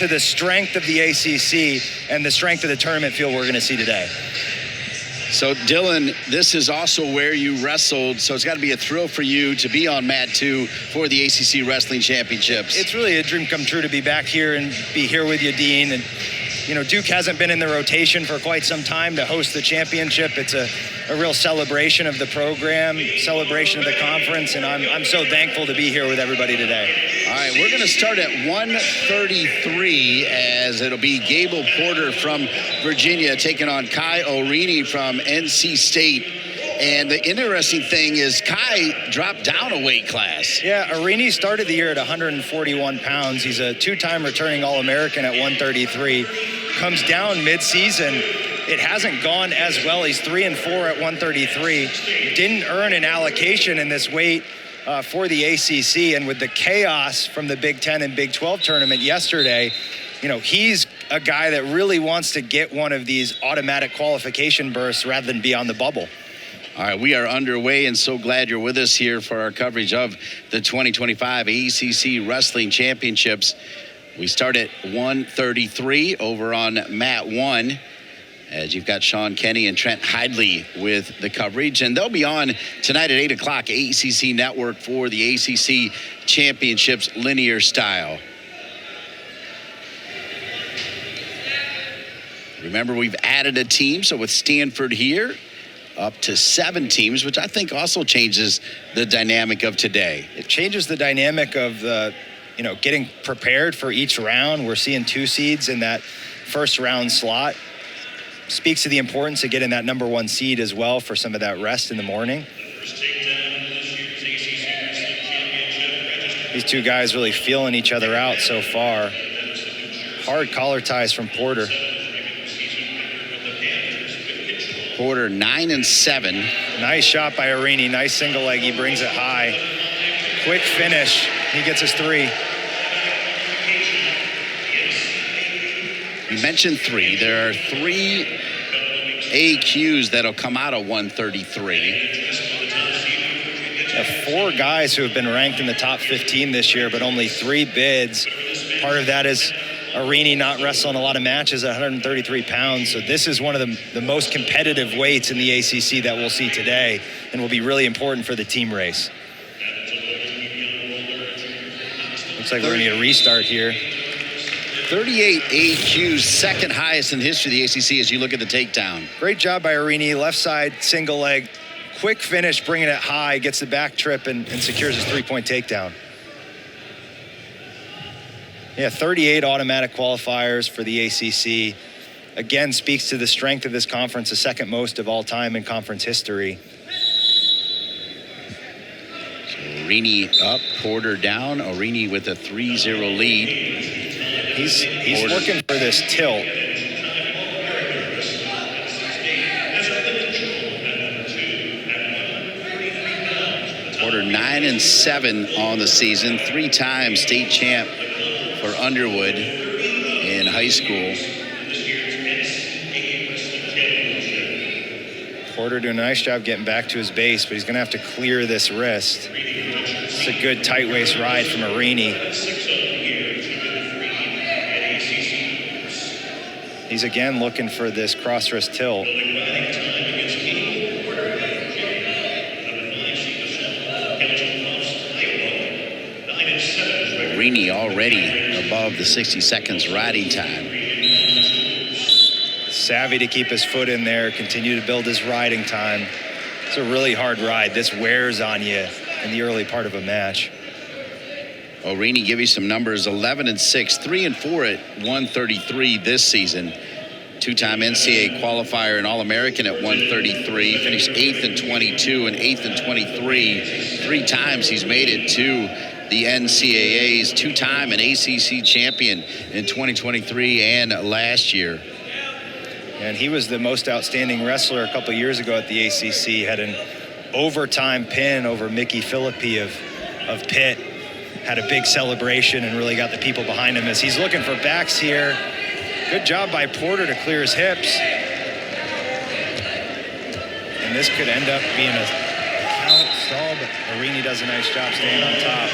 to the strength of the ACC and the strength of the tournament field we're going to see today. So, Dylan, this is also where you wrestled, so it's got to be a thrill for you to be on mat 2 for the ACC Wrestling Championships. It's really a dream come true to be back here and be here with you, Dean. And, you know, Duke hasn't been in the rotation for quite some time to host the championship. It's a real celebration of the program, celebration of the conference, and I'm so thankful to be here with everybody today. All right, we're going to start at 1:33 as it'll be Gable Porter from Virginia taking on Kai Orine from NC State. And the interesting thing is Kai dropped down a weight class. Yeah, Orine started the year at 141 pounds. He's a two-time returning All-American at 133. Comes down mid-season. It hasn't gone as well. He's 3-4 at 133. Didn't earn an allocation in this weight for the ACC. And with the chaos from the Big Ten and Big 12 tournament yesterday, you know, he's a guy that really wants to get one of these automatic qualification berths rather than be on the bubble. All right, we are underway and so glad you're with us here for our coverage of the 2025 ACC Wrestling Championships. We start at 1:33 over on mat 1 as you've got Sean Kenny and Trent Hidley with the coverage. And they'll be on tonight at 8 o'clock, ACC Network for the ACC Championships linear style. Remember, we've added a team, so with Stanford here, up to 7 teams, which I think also changes the dynamic of today. It changes the dynamic of the, you know, getting prepared for each round. We're seeing 2 seeds in that first round slot. Speaks to the importance of getting that number 1 seed as well for some of that rest in the morning. These 2 guys really feeling each other out so far. Hard collar ties from Porter. Porter 9-7. Nice shot by Orine. Nice single leg. He brings it high. Quick finish. He gets his 3. You mentioned 3. There are 3 AQs that'll come out of 133. 4 guys who have been ranked in the top 15 this year, but only 3 bids. Part of that is Orine not wrestling a lot of matches at 133 pounds. So this is one of the most competitive weights in the ACC that we'll see today and will be really important for the team race. Looks like we're going to get a restart here. 38 AQs, second highest in the history of the ACC as you look at the takedown. Great job by Orine, left side single leg. Quick finish, bringing it high, gets the back trip and secures his 3-point takedown. Yeah, 38 automatic qualifiers for the ACC. Again, speaks to the strength of this conference, the second most of all time in conference history. So Orine up, Porter down. Orine with a 3-0 lead. He's looking for this tilt. Porter 9-7 on the season, 3-time state champ for Underwood in high school. Porter doing a nice job getting back to his base, but he's going to have to clear this wrist. It's a good tight waist ride from Orine. He's again looking for this cross wrist tilt. Orine already above the 60 seconds riding time. Savvy to keep his foot in there, continue to build his riding time. It's a really hard ride. This wears on you in the early part of a match. Orine, give you some numbers, 11-6, 3-4 at 133 this season. 2-time NCAA qualifier and All-American at 133. Finished 8th in 22 and 8th in 23. 3 times he's made it to the NCAAs. 2-time an ACC champion in 2023 and last year. And he was the most outstanding wrestler a couple years ago at the ACC. Had an overtime pin over Mickey Philippi of Pitt. Had a big celebration and really got the people behind him as he's looking for backs here. Good job by Porter to clear his hips. And this could end up being a count stall, but Orine does a nice job staying on top.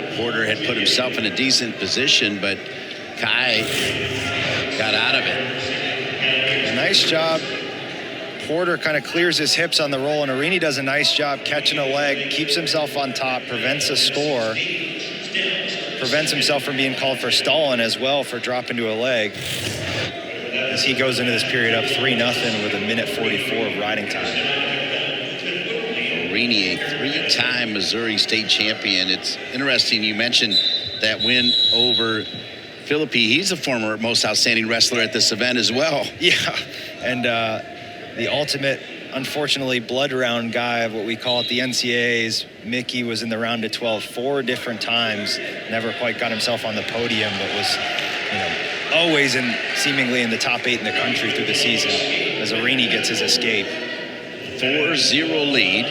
thought Porter had put himself in a decent position, but Kai got out of it. Nice job. Porter kind of clears his hips on the roll, and Orine does a nice job catching a leg, keeps himself on top, prevents a score, prevents himself from being called for stalling as well for dropping to a leg, as he goes into this period up 3-0 with 1:44 of riding time. Orine, a 3-time Missouri state champion. It's interesting you mentioned that win over Philippi. He's a former most outstanding wrestler at this event as well. Yeah, and the ultimate, unfortunately, blood round guy of what we call it, the NCAAs. Mickey was in the round of 12 4 different times, never quite got himself on the podium, but was, always seemingly in the top 8 in the country through the season as Orine gets his escape. 4-0 lead.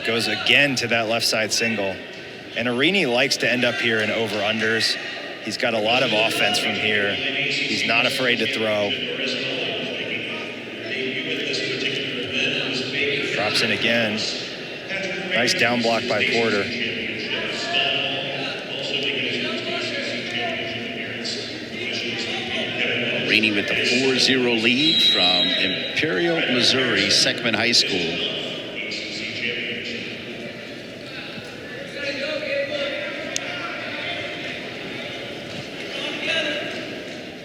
Goes again to that left side single. And Orine likes to end up here in over-unders. He's got a lot of offense from here. He's not afraid to throw. Drops in again. Nice down block by Porter. Orine with the 4-0 lead from Imperial, Missouri, Seckman High School.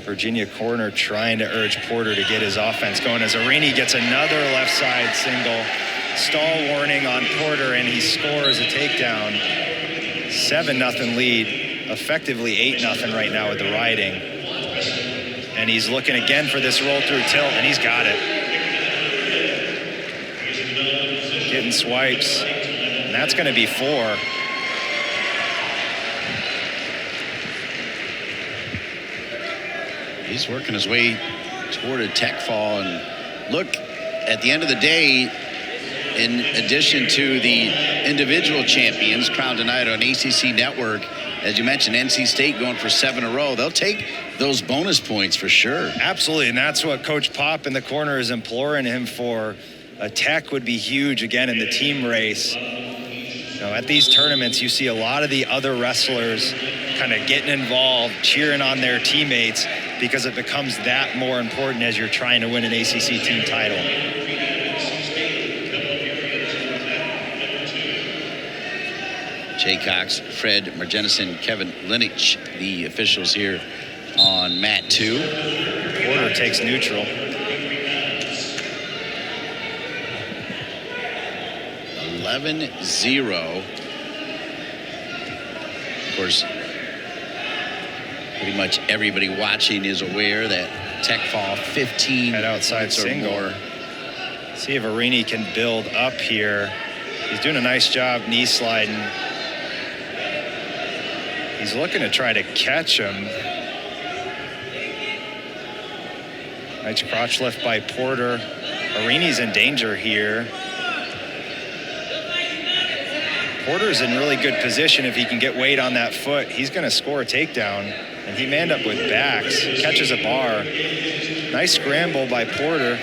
Virginia corner trying to urge Porter to get his offense going as Orine gets another left side single. Stall warning on Porter, and he scores a takedown. 7-0 lead, effectively 8-0 right now with the riding. And he's looking again for this roll through tilt, and he's got it. Getting swipes, and that's going to be 4. He's working his way toward a tech fall. And look, at the end of the day, in addition to the individual champions crowned tonight on ACC Network, as you mentioned, NC State going for 7 in a row, they'll take those bonus points for sure. Absolutely, and that's what Coach Pop in the corner is imploring him for. A tech would be huge again in the team race. At these tournaments, you see a lot of the other wrestlers kind of getting involved, cheering on their teammates, because it becomes that more important as you're trying to win an ACC team title. Jay Cox, Fred Margenison, Kevin Linich, the officials here on mat 2. Porter takes neutral. 11-0. Of course, pretty much everybody watching is aware that tech fall 15 at outside single. More. See if Orine can build up here. He's doing a nice job knee sliding. He's looking to try to catch him. Nice crotch lift by Porter. Orine's in danger here. Porter's in really good position. If he can get weight on that foot, he's going to score a takedown. And he may end up with backs. Catches a bar. Nice scramble by Porter.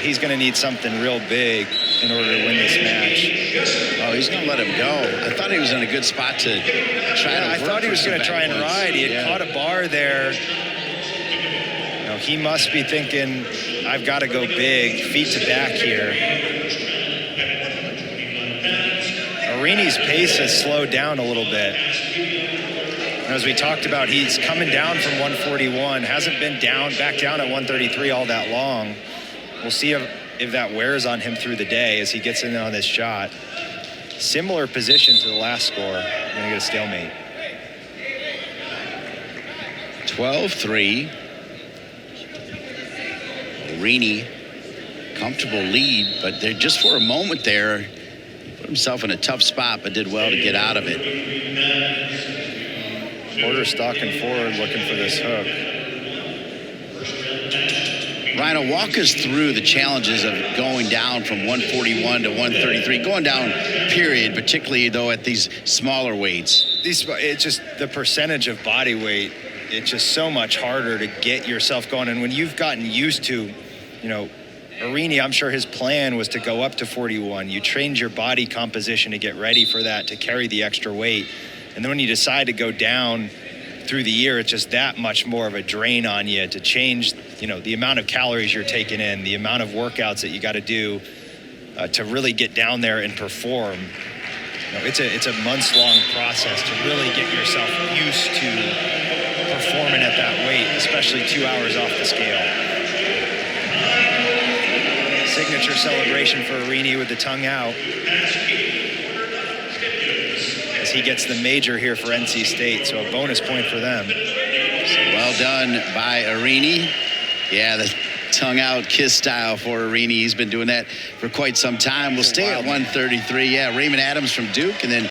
He's going to need something real big in order to win this match. Oh, he's going to let him go. I thought he was in a good spot to try to work. I thought he was going to try and ride. He had caught a bar there. He must be thinking, I've got to go big, feet to back here. Orine's pace has slowed down a little bit. And as we talked about, he's coming down from 141, hasn't been back down at 133 all that long. We'll see if that wears on him through the day as he gets in on this shot. Similar position to the last score. We're going to get a stalemate. 12-3. Orine, comfortable lead, but they're just for a moment there. He put himself in a tough spot, but did well to get out of it. Porter stalking forward, looking for this hook. Rhino, walk us through the challenges of going down from 141 to 133, going down, period, particularly, though, at these smaller weights. It's just the percentage of body weight. It's just so much harder to get yourself going. And when you've gotten used to, Orine, I'm sure his plan was to go up to 41. You trained your body composition to get ready for that, to carry the extra weight. And then when you decide to go down through the year, it's just that much more of a drain on you to change, the amount of calories you're taking in, the amount of workouts that you got to do to really get down there and perform. It's a months-long process to really get yourself used to performing at that weight, especially 2 hours off the scale. Signature celebration for Orine with the tongue out as he gets the major here for NC State, so a bonus point for them. So well done by Orine. Yeah, the tongue out kiss style for Orine. He's been doing that for quite some time. We'll stay at 133. Yeah, Raymond Adams from Duke, and then